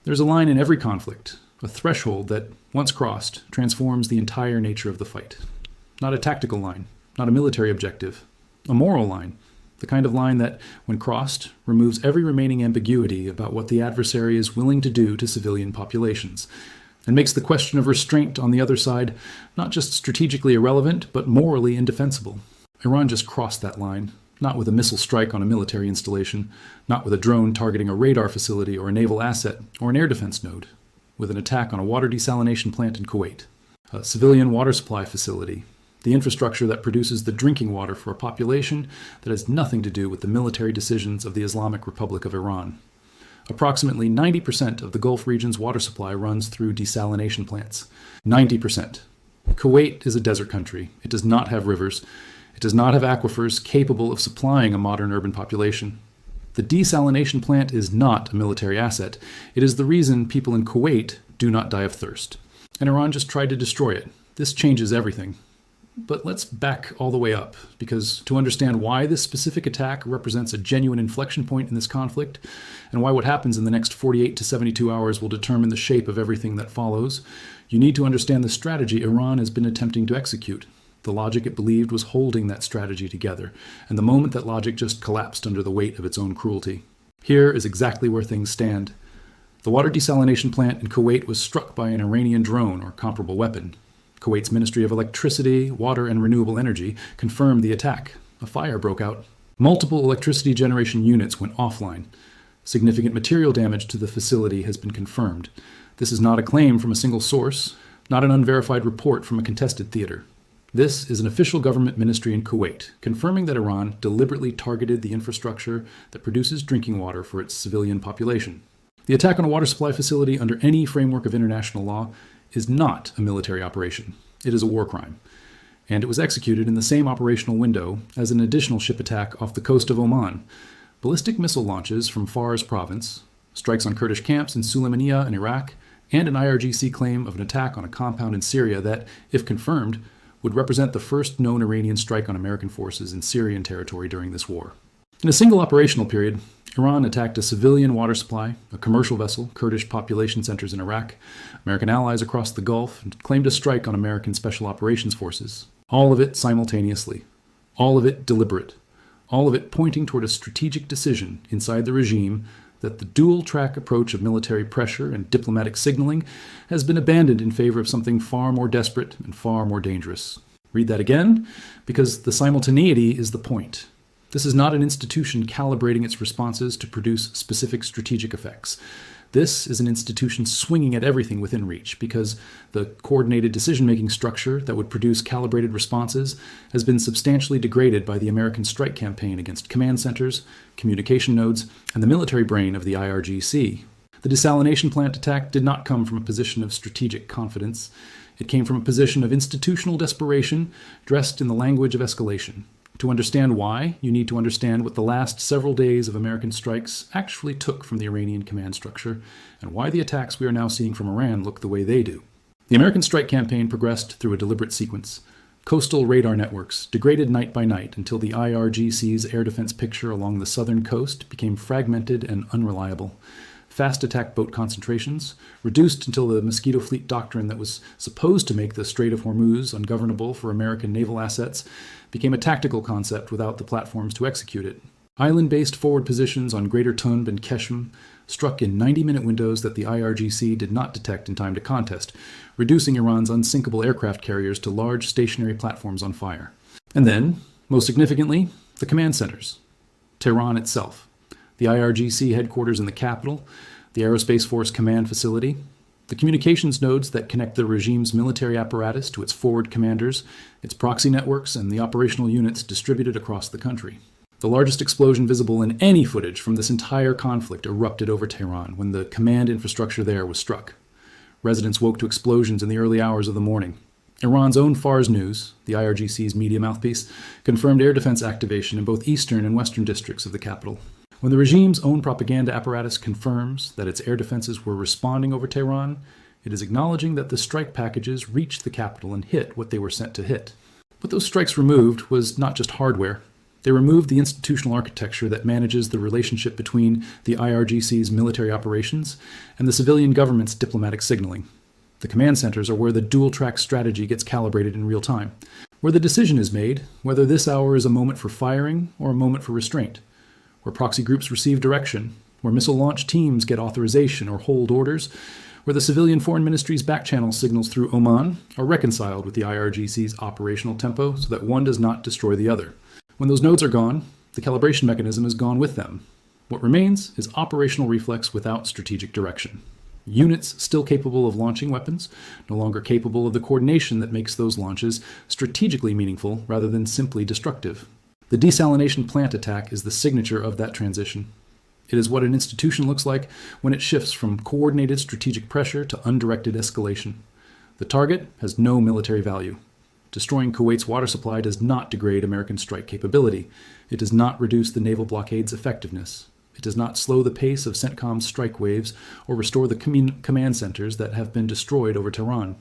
There's a line in every conflict, a threshold that, once crossed, transforms the entire nature of the fight. Not a tactical line, not a military objective, a moral line, the kind of line that, when crossed, removes every remaining ambiguity about what the adversary is willing to do to civilian populations, and makes the question of restraint on the other side not just strategically irrelevant, but morally indefensible. Iran just crossed that line, not with a missile strike on a military installation, not with a drone targeting a radar facility or a naval asset or an air defense node, with an attack on a water desalination plant in Kuwait, a civilian water supply facility, the infrastructure that produces the drinking water for a population that has nothing to do with the military decisions of the Islamic Republic of Iran. Approximately 90% of the Gulf region's water supply runs through desalination plants. 90%. Kuwait is a desert country. It does not have rivers. It does not have aquifers capable of supplying a modern urban population. The desalination plant is not a military asset. It is the reason people in Kuwait do not die of thirst. And Iran just tried to destroy it. This changes everything. But let's back all the way up, because to understand why this specific attack represents a genuine inflection point in this conflict, and why what happens in the next 48 to 72 hours will determine the shape of everything that follows, you need to understand the strategy Iran has been attempting to execute, the logic it believed was holding that strategy together, and the moment that logic just collapsed under the weight of its own cruelty. Here is exactly where things stand. The water desalination plant in Kuwait was struck by an Iranian drone or comparable weapon. Kuwait's Ministry of Electricity, Water and Renewable Energy confirmed the attack. A fire broke out. Multiple electricity generation units went offline. Significant material damage to the facility has been confirmed. This is not a claim from a single source, not an unverified report from a contested theater. This is an official government ministry in Kuwait, confirming that Iran deliberately targeted the infrastructure that produces drinking water for its civilian population. The attack on a water supply facility under any framework of international law is not a military operation. It is a war crime. And it was executed in the same operational window as an additional ship attack off the coast of Oman, ballistic missile launches from Fars province, strikes on Kurdish camps in Sulaymaniyah in Iraq, and an IRGC claim of an attack on a compound in Syria that, if confirmed, would represent the first known Iranian strike on American forces in Syrian territory during this war. In a single operational period, Iran attacked a civilian water supply, a commercial vessel, Kurdish population centers in Iraq, American allies across the Gulf, and claimed a strike on American Special Operations Forces. All of it simultaneously. All of it deliberate. All of it pointing toward a strategic decision inside the regime that the dual-track approach of military pressure and diplomatic signaling has been abandoned in favor of something far more desperate and far more dangerous. Read that again, because the simultaneity is the point. This is not an institution calibrating its responses to produce specific strategic effects. This is an institution swinging at everything within reach, because the coordinated decision-making structure that would produce calibrated responses has been substantially degraded by the American strike campaign against command centers, communication nodes, and the military brain of the IRGC. The desalination plant attack did not come from a position of strategic confidence. It came from a position of institutional desperation dressed in the language of escalation. To understand why, you need to understand what the last several days of American strikes actually took from the Iranian command structure, and why the attacks we are now seeing from Iran look the way they do. The American strike campaign progressed through a deliberate sequence. Coastal radar networks degraded night by night until the IRGC's air defense picture along the southern coast became fragmented and unreliable. Fast attack boat concentrations, reduced until the Mosquito Fleet doctrine that was supposed to make the Strait of Hormuz ungovernable for American naval assets, became a tactical concept without the platforms to execute it. Island-based forward positions on Greater Tunb and Keshem struck in 90-minute windows that the IRGC did not detect in time to contest, reducing Iran's unsinkable aircraft carriers to large stationary platforms on fire. And then, most significantly, the command centers. Tehran itself. The IRGC headquarters in the capital, the Aerospace Force Command Facility, the communications nodes that connect the regime's military apparatus to its forward commanders, its proxy networks, and the operational units distributed across the country. The largest explosion visible in any footage from this entire conflict erupted over Tehran when the command infrastructure there was struck. Residents woke to explosions in the early hours of the morning. Iran's own Fars News, the IRGC's media mouthpiece, confirmed air defense activation in both eastern and western districts of the capital. When the regime's own propaganda apparatus confirms that its air defenses were responding over Tehran, it is acknowledging that the strike packages reached the capital and hit what they were sent to hit. What those strikes removed was not just hardware. They removed the institutional architecture that manages the relationship between the IRGC's military operations and the civilian government's diplomatic signaling. The command centers are where the dual-track strategy gets calibrated in real time, where the decision is made whether this hour is a moment for firing or a moment for restraint, where proxy groups receive direction, where missile launch teams get authorization or hold orders, where the civilian foreign ministry's back-channel signals through Oman are reconciled with the IRGC's operational tempo so that one does not destroy the other. When those nodes are gone, the calibration mechanism is gone with them. What remains is operational reflex without strategic direction. Units still capable of launching weapons, no longer capable of the coordination that makes those launches strategically meaningful rather than simply destructive. The desalination plant attack is the signature of that transition. It is what an institution looks like when it shifts from coordinated strategic pressure to undirected escalation. The target has no military value. Destroying Kuwait's water supply does not degrade American strike capability. It does not reduce the naval blockade's effectiveness. It does not slow the pace of CENTCOM's strike waves or restore the command centers that have been destroyed over Tehran.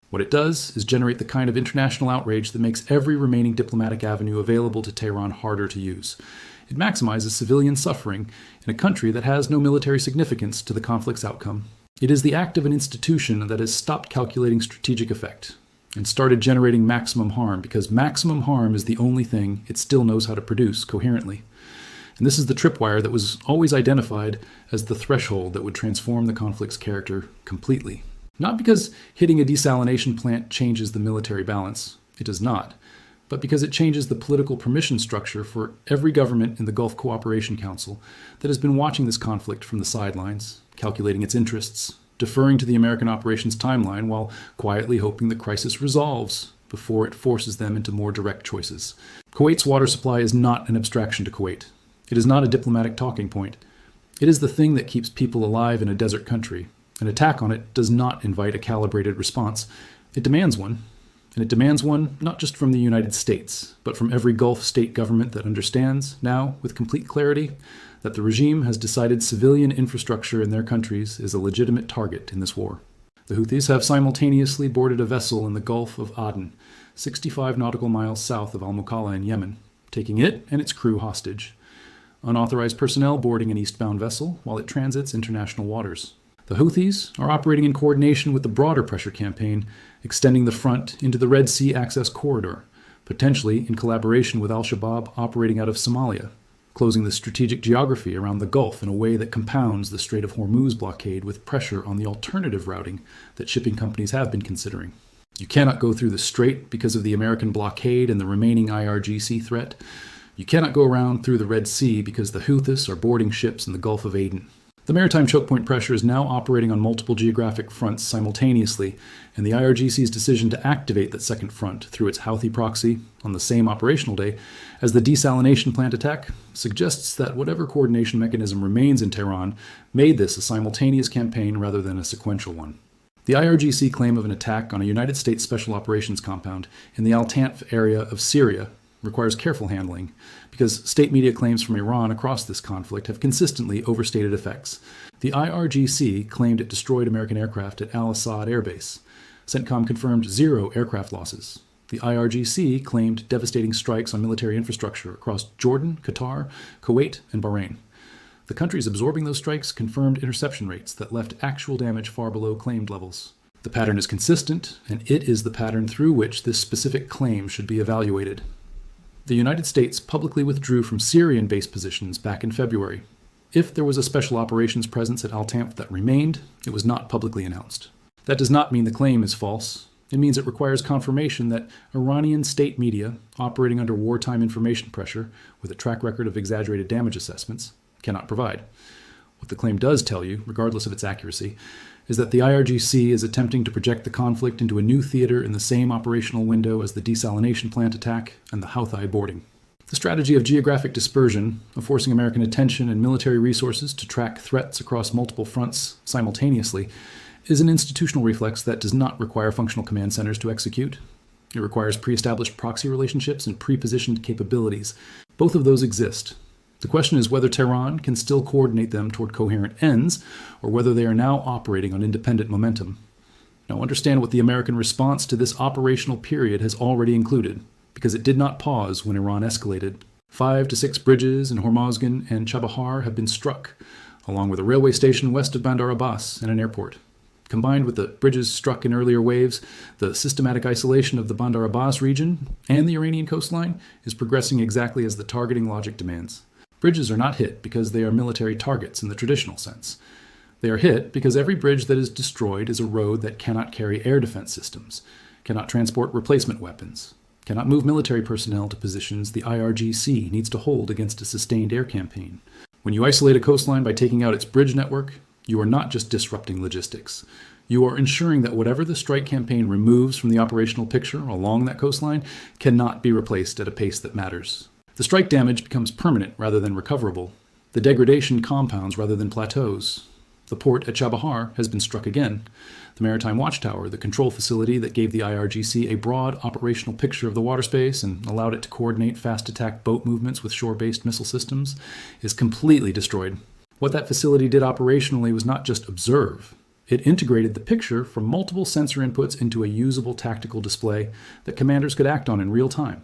What it does is generate the kind of international outrage that makes every remaining diplomatic avenue available to Tehran harder to use. It maximizes civilian suffering in a country that has no military significance to the conflict's outcome. It is the act of an institution that has stopped calculating strategic effect and started generating maximum harm, because maximum harm is the only thing it still knows how to produce coherently. And this is the tripwire that was always identified as the threshold that would transform the conflict's character completely. Not because hitting a desalination plant changes the military balance. It does not. But because it changes the political permission structure for every government in the Gulf Cooperation Council that has been watching this conflict from the sidelines, calculating its interests, deferring to the American operations timeline while quietly hoping the crisis resolves before it forces them into more direct choices. Kuwait's water supply is not an abstraction to Kuwait. It is not a diplomatic talking point. It is the thing that keeps people alive in a desert country. An attack on it does not invite a calibrated response. It demands one. And it demands one not just from the United States, but from every Gulf state government that understands, now with complete clarity, that the regime has decided civilian infrastructure in their countries is a legitimate target in this war. The Houthis have simultaneously boarded a vessel in the Gulf of Aden, 65 nautical miles south of Al-Mukalla in Yemen, taking it and its crew hostage. Unauthorized personnel boarding an eastbound vessel while it transits international waters. The Houthis are operating in coordination with the broader pressure campaign, extending the front into the Red Sea access corridor, potentially in collaboration with Al-Shabaab operating out of Somalia, closing the strategic geography around the Gulf in a way that compounds the Strait of Hormuz blockade with pressure on the alternative routing that shipping companies have been considering. You cannot go through the strait because of the American blockade and the remaining IRGC threat. You cannot go around through the Red Sea because the Houthis are boarding ships in the Gulf of Aden. The maritime choke point pressure is now operating on multiple geographic fronts simultaneously, and the IRGC's decision to activate that second front through its Houthi proxy on the same operational day as the desalination plant attack suggests that whatever coordination mechanism remains in Tehran made this a simultaneous campaign rather than a sequential one. The IRGC claim of an attack on a United States Special Operations compound in the Al-Tanf area of Syria requires careful handling, because state media claims from Iran across this conflict have consistently overstated effects. The IRGC claimed it destroyed American aircraft at Al-Assad Air Base. CENTCOM confirmed 0 aircraft losses. The IRGC claimed devastating strikes on military infrastructure across Jordan, Qatar, Kuwait, and Bahrain. The countries absorbing those strikes confirmed interception rates that left actual damage far below claimed levels. The pattern is consistent, and it is the pattern through which this specific claim should be evaluated. The United States publicly withdrew from Syrian base positions back in February. If there was a special operations presence at Al-Tanf that remained, it was not publicly announced. That does not mean the claim is false. It means it requires confirmation that Iranian state media, operating under wartime information pressure with a track record of exaggerated damage assessments, cannot provide. What the claim does tell you, regardless of its accuracy, is that the IRGC is attempting to project the conflict into a new theater in the same operational window as the desalination plant attack and the Houthi boarding. The strategy of geographic dispersion, of forcing American attention and military resources to track threats across multiple fronts simultaneously, is an institutional reflex that does not require functional command centers to execute. It requires pre-established proxy relationships and pre-positioned capabilities. Both of those exist. The question is whether Tehran can still coordinate them toward coherent ends, or whether they are now operating on independent momentum. Now understand what the American response to this operational period has already included, because it did not pause when Iran escalated. 5 to 6 bridges in Hormozgan and Chabahar have been struck, along with a railway station west of Bandar Abbas and an airport. Combined with the bridges struck in earlier waves, the systematic isolation of the Bandar Abbas region and the Iranian coastline is progressing exactly as the targeting logic demands. Bridges are not hit because they are military targets in the traditional sense. They are hit because every bridge that is destroyed is a road that cannot carry air defense systems, cannot transport replacement weapons, cannot move military personnel to positions the IRGC needs to hold against a sustained air campaign. When you isolate a coastline by taking out its bridge network, you are not just disrupting logistics. You are ensuring that whatever the strike campaign removes from the operational picture along that coastline cannot be replaced at a pace that matters. The strike damage becomes permanent rather than recoverable. The degradation compounds rather than plateaus. The port at Chabahar has been struck again. The maritime watchtower, the control facility that gave the IRGC a broad operational picture of the water space and allowed it to coordinate fast attack boat movements with shore-based missile systems, is completely destroyed. What that facility did operationally was not just observe. It integrated the picture from multiple sensor inputs into a usable tactical display that commanders could act on in real time.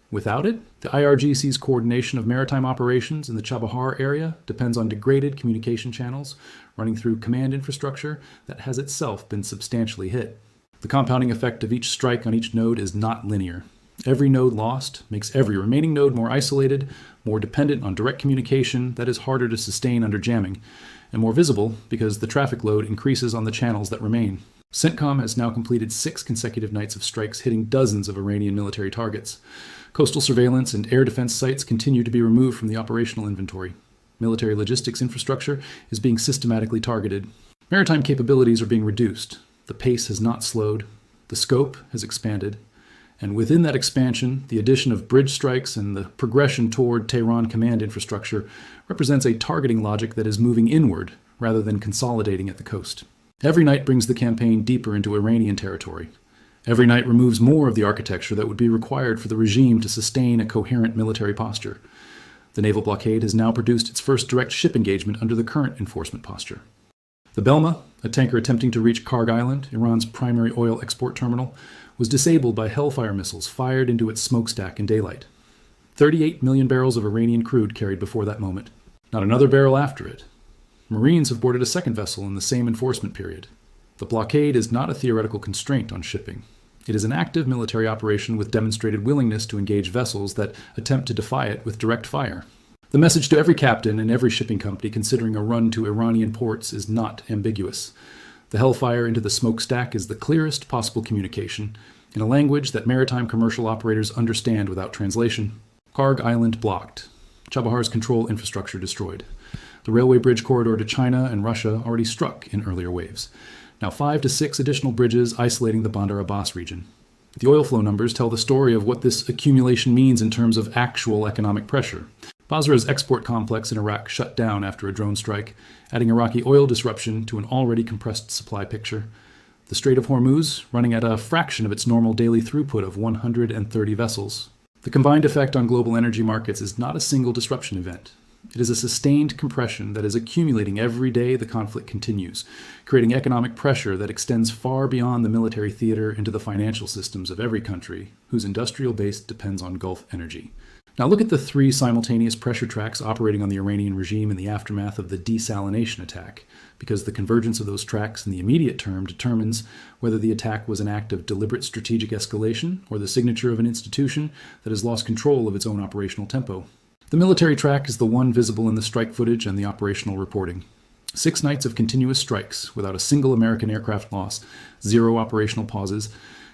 Without it, the IRGC's coordination of maritime operations in the Chabahar area depends on degraded communication channels running through command infrastructure that has itself been substantially hit. The compounding effect of each strike on each node is not linear. Every node lost makes every remaining node more isolated, more dependent on direct communication that is harder to sustain under jamming, and more visible because the traffic load increases on the channels that remain. CENTCOM has now completed 6 consecutive nights of strikes hitting dozens of Iranian military targets. Coastal surveillance and air defense sites continue to be removed from the operational inventory. Military logistics infrastructure is being systematically targeted. Maritime capabilities are being reduced. The pace has not slowed. The scope has expanded. And within that expansion, the addition of bridge strikes and the progression toward Tehran command infrastructure represents a targeting logic that is moving inward rather than consolidating at the coast. Every night brings the campaign deeper into Iranian territory. Every night removes more of the architecture that would be required for the regime to sustain a coherent military posture. The naval blockade has now produced its first direct ship engagement under the current enforcement posture. The Belma, a tanker attempting to reach Kharg Island, Iran's primary oil export terminal, was disabled by Hellfire missiles fired into its smokestack in daylight. 38 million barrels of Iranian crude carried before that moment. Not another barrel after it. Marines have boarded a second vessel in the same enforcement period. The blockade is not a theoretical constraint on shipping. It is an active military operation with demonstrated willingness to engage vessels that attempt to defy it with direct fire. The message to every captain and every shipping company considering a run to Iranian ports is not ambiguous. The hellfire into the smokestack is the clearest possible communication, in a language that maritime commercial operators understand without translation. Kharg Island blocked. Chabahar's control infrastructure destroyed. The railway bridge corridor to China and Russia already struck in earlier waves. Now 5 to 6 additional bridges isolating the Bandar Abbas region. The oil flow numbers tell the story of what this accumulation means in terms of actual economic pressure. Basra's export complex in Iraq shut down after a drone strike, adding Iraqi oil disruption to an already compressed supply picture. The Strait of Hormuz running at a fraction of its normal daily throughput of 130 vessels. The combined effect on global energy markets is not a single disruption event. It is a sustained compression that is accumulating every day the conflict continues, creating economic pressure that extends far beyond the military theater into the financial systems of every country whose industrial base depends on Gulf energy. Now look at the 3 simultaneous pressure tracks operating on the Iranian regime in the aftermath of the Desalination attack, because the convergence of those tracks in the immediate term determines whether the attack was an act of deliberate strategic escalation or the signature of an institution that has lost control of its own operational tempo. The military track is the one visible in the strike footage and the operational reporting. 6 nights of continuous strikes without a single American aircraft loss, 0 operational pauses,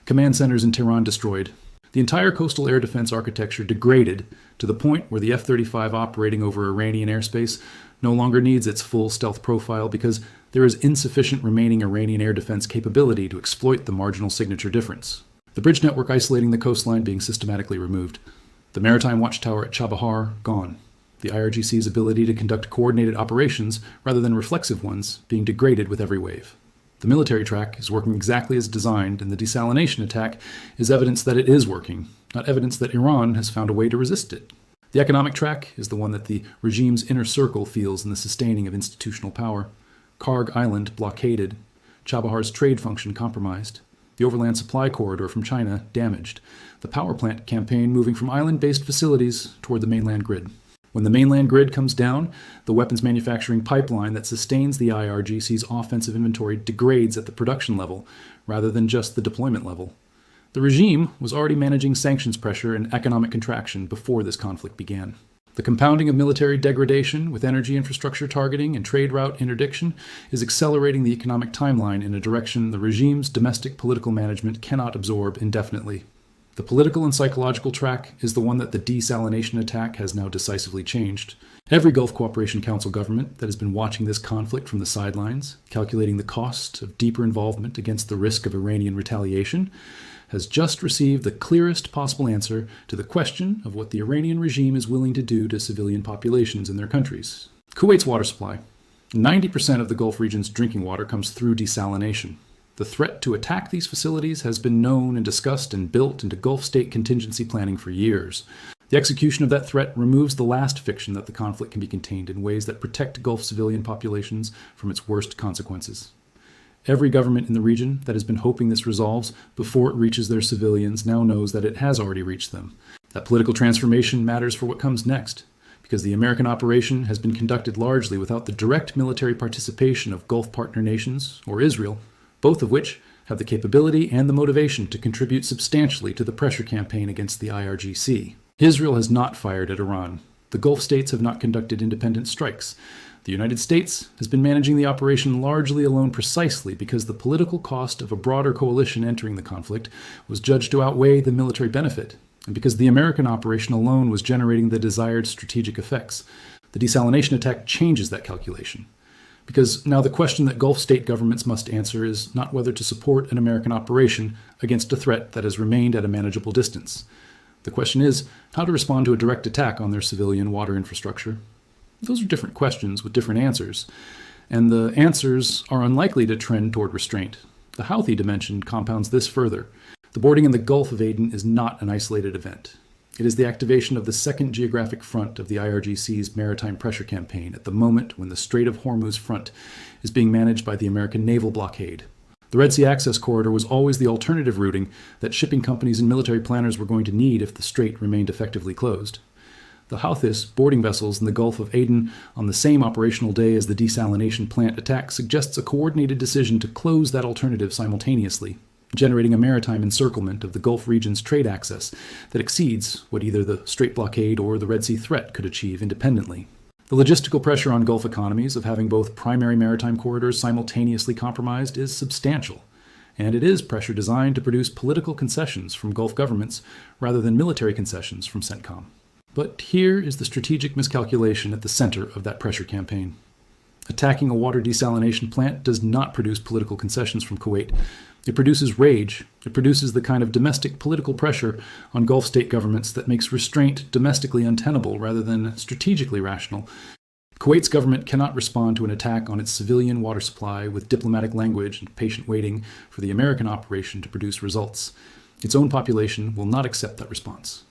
command centers in Tehran destroyed. The entire coastal air defense architecture degraded to the point where the F-35 operating over Iranian airspace no longer needs its full stealth profile because there is insufficient remaining Iranian air defense capability to exploit the marginal signature difference. The bridge network isolating the coastline being systematically removed. The maritime watchtower at Chabahar gone. The IRGC's ability to conduct coordinated operations rather than reflexive ones being degraded with every wave. The military track is working exactly as designed, and the desalination attack is evidence that it is working, not evidence that Iran has found a way to resist it. The economic track is the one that the regime's inner circle feels in the sustaining of institutional power. Kharg Island blockaded, Chabahar's trade function compromised. the overland supply corridor from China damaged, the power plant campaign moving from island-based facilities toward the mainland grid. When the mainland grid comes down, the weapons manufacturing pipeline that sustains the IRGC's offensive inventory degrades at the production level rather than just the deployment level. The regime was already managing sanctions pressure and economic contraction before this conflict began. The compounding of military degradation with energy infrastructure targeting and trade route interdiction is accelerating the economic timeline in a direction the regime's domestic political management cannot absorb indefinitely. The political and psychological track is the one that the desalination attack has now decisively changed. Every Gulf Cooperation Council government that has been watching this conflict from the sidelines, calculating the cost of deeper involvement against the risk of Iranian retaliation, has just received the clearest possible answer to the question of what the Iranian regime is willing to do to civilian populations in their countries. Kuwait's water supply. 90% of the Gulf region's drinking water comes through desalination. The threat to attack these facilities has been known and discussed and built into Gulf state contingency planning for years. The execution of that threat removes the last fiction that the conflict can be contained in ways that protect Gulf civilian populations from its worst consequences. Every government in the region that has been hoping this resolves before it reaches their civilians now knows that it has already reached them. That political transformation matters for what comes next, because the American operation has been conducted largely without the direct military participation of Gulf partner nations, or Israel, both of which have the capability and the motivation to contribute substantially to the pressure campaign against the IRGC. Israel has not fired at Iran. The Gulf states have not conducted independent strikes. The United States has been managing the operation largely alone precisely because the political cost of a broader coalition entering the conflict was judged to outweigh the military benefit, and because the American operation alone was generating the desired strategic effects. The desalination attack changes that calculation. Because now the question that Gulf state governments must answer is not whether to support an American operation against a threat that has remained at a manageable distance. The question is how to respond to a direct attack on their civilian water infrastructure. Those are different questions with different answers, and the answers are unlikely to trend toward restraint. The Houthi dimension compounds this further. The boarding in the Gulf of Aden is not an isolated event. It is the activation of the second geographic front of the IRGC's maritime pressure campaign at the moment when the Strait of Hormuz front is being managed by the American naval blockade. The Red Sea access corridor was always the alternative routing that shipping companies and military planners were going to need if the strait remained effectively closed. The Houthis boarding vessels in the Gulf of Aden on the same operational day as the desalination plant attack suggests a coordinated decision to close that alternative simultaneously, generating a maritime encirclement of the Gulf region's trade access that exceeds what either the Strait blockade or the Red Sea threat could achieve independently. The logistical pressure on Gulf economies of having both primary maritime corridors simultaneously compromised is substantial, and it is pressure designed to produce political concessions from Gulf governments rather than military concessions from CENTCOM. But here is the strategic miscalculation at the center of that pressure campaign. Attacking a water desalination plant does not produce political concessions from Kuwait. It produces rage. It produces the kind of domestic political pressure on Gulf state governments that makes restraint domestically untenable rather than strategically rational. Kuwait's government cannot respond to an attack on its civilian water supply with diplomatic language and patient waiting for the American operation to produce results. Its own population will not accept that response.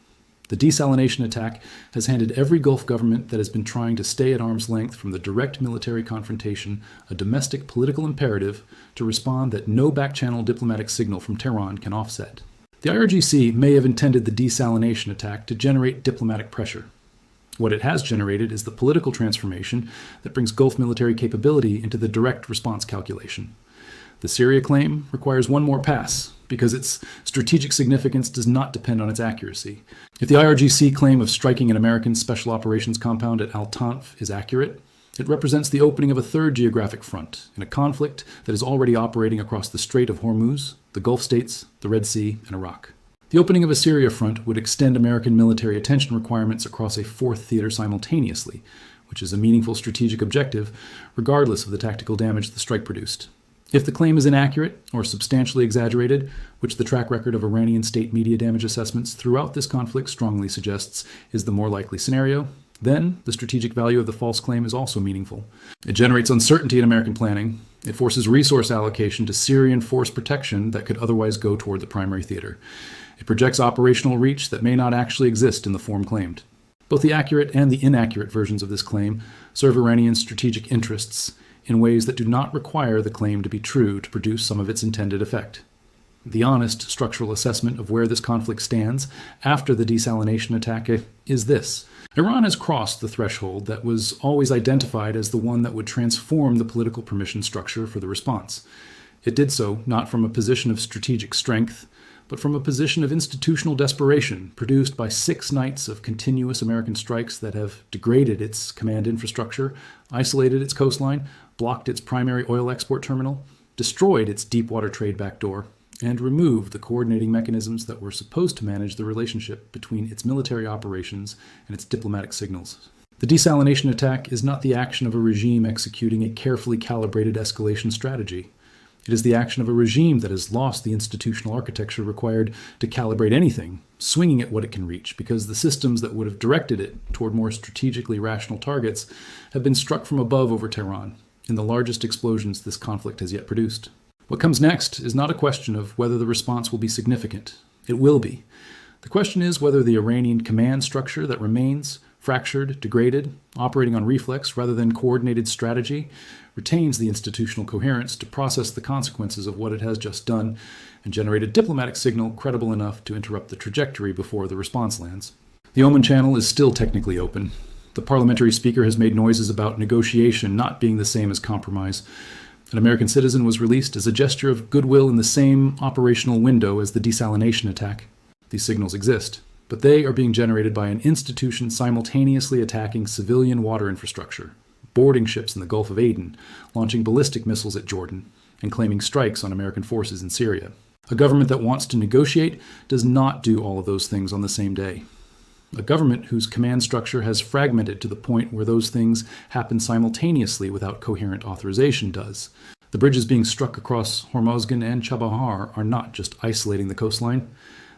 The desalination attack has handed every Gulf government that has been trying to stay at arm's length from the direct military confrontation a domestic political imperative to respond that no back-channel diplomatic signal from Tehran can offset. The IRGC may have intended the desalination attack to generate diplomatic pressure. What it has generated is the political transformation that brings Gulf military capability into the direct response calculation. The Syria claim requires one more pass, because its strategic significance does not depend on its accuracy. If the IRGC claim of striking an American Special Operations compound at Al-Tanf is accurate, it represents the opening of a third geographic front in a conflict that is already operating across the Strait of Hormuz, the Gulf states, the Red Sea, and Iraq. The opening of a Syria front would extend American military attention requirements across a fourth theater simultaneously, which is a meaningful strategic objective, regardless of the tactical damage the strike produced. If the claim is inaccurate or substantially exaggerated, which the track record of Iranian state media damage assessments throughout this conflict strongly suggests is the more likely scenario, then the strategic value of the false claim is also meaningful. It generates uncertainty in American planning. It forces resource allocation to Syrian force protection that could otherwise go toward the primary theater. It projects operational reach that may not actually exist in the form claimed. Both the accurate and the inaccurate versions of this claim serve Iranian strategic interests in ways that do not require the claim to be true to produce some of its intended effect. The honest structural assessment of where this conflict stands after the desalination attack is this. Iran has crossed the threshold that was always identified as the one that would transform the political permission structure for the response. It did so not from a position of strategic strength, but from a position of institutional desperation produced by 6 nights of continuous American strikes that have degraded its command infrastructure, isolated its coastline, blocked its primary oil export terminal, destroyed its deep-water trade backdoor, and removed the coordinating mechanisms that were supposed to manage the relationship between its military operations and its diplomatic signals. The desalination attack is not the action of a regime executing a carefully calibrated escalation strategy. It is the action of a regime that has lost the institutional architecture required to calibrate anything, swinging at what it can reach, because the systems that would have directed it toward more strategically rational targets have been struck from above over Tehran, in the largest explosions this conflict has yet produced. What comes next is not a question of whether the response will be significant. It will be. The question is whether the Iranian command structure that remains, fractured, degraded, operating on reflex rather than coordinated strategy, retains the institutional coherence to process the consequences of what it has just done and generate a diplomatic signal credible enough to interrupt the trajectory before the response lands. The Oman Channel is still technically open. The parliamentary speaker has made noises about negotiation not being the same as compromise. An American citizen was released as a gesture of goodwill in the same operational window as the desalination attack. These signals exist, but they are being generated by an institution simultaneously attacking civilian water infrastructure, boarding ships in the Gulf of Aden, launching ballistic missiles at Jordan, and claiming strikes on American forces in Syria. A government that wants to negotiate does not do all of those things on the same day. A government whose command structure has fragmented to the point where those things happen simultaneously without coherent authorization does. The bridges being struck across Hormozgan and Chabahar are not just isolating the coastline.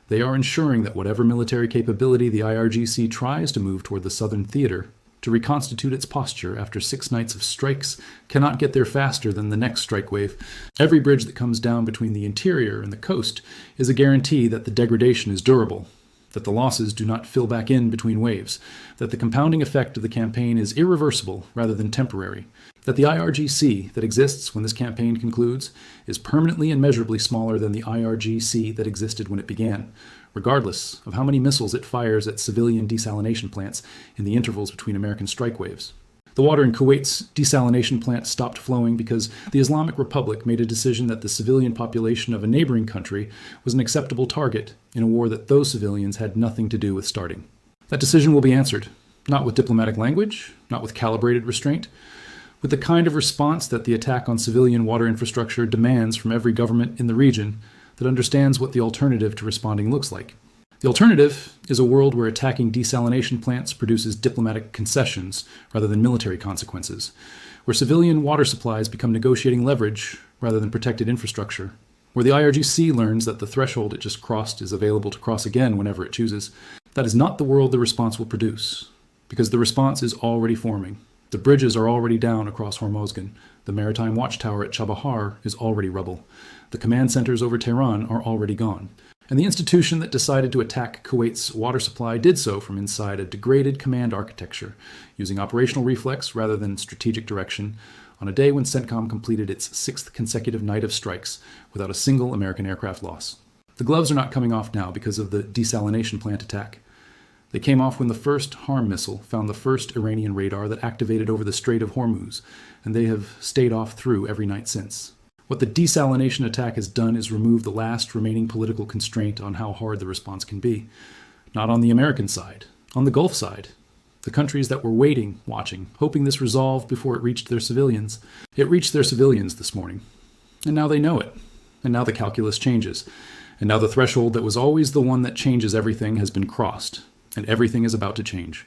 They are ensuring that whatever military capability the IRGC tries to move toward the southern theater to reconstitute its posture after 6 nights of strikes cannot get there faster than the next strike wave. Every bridge that comes down between the interior and the coast is a guarantee that the degradation is durable, that the losses do not fill back in between waves, that the compounding effect of the campaign is irreversible rather than temporary, that the IRGC that exists when this campaign concludes is permanently and measurably smaller than the IRGC that existed when it began, regardless of how many missiles it fires at civilian desalination plants in the intervals between American strike waves. The water in Kuwait's desalination plant stopped flowing because the Islamic Republic made a decision that the civilian population of a neighboring country was an acceptable target in a war that those civilians had nothing to do with starting. That decision will be answered, not with diplomatic language, not with calibrated restraint, with the kind of response that the attack on civilian water infrastructure demands from every government in the region that understands what the alternative to responding looks like. The alternative is a world where attacking desalination plants produces diplomatic concessions rather than military consequences, where civilian water supplies become negotiating leverage rather than protected infrastructure, where the IRGC learns that the threshold it just crossed is available to cross again whenever it chooses. That is not the world the response will produce, because the response is already forming. The bridges are already down across Hormozgan. The maritime watchtower at Chabahar is already rubble. The command centers over Tehran are already gone. And the institution that decided to attack Kuwait's water supply did so from inside a degraded command architecture, using operational reflex rather than strategic direction, on a day when CENTCOM completed its 6th consecutive night of strikes without a single American aircraft loss. The gloves are not coming off now because of the desalination plant attack. They came off when the first HARM missile found the first Iranian radar that activated over the Strait of Hormuz, and they have stayed off through every night since. What the desalination attack has done is remove the last remaining political constraint on how hard the response can be. Not on the American side, on the Gulf side. The countries that were waiting, watching, hoping this resolved before it reached their civilians. It reached their civilians this morning. And now they know it. And now the calculus changes. And now the threshold that was always the one that changes everything has been crossed. And everything is about to change.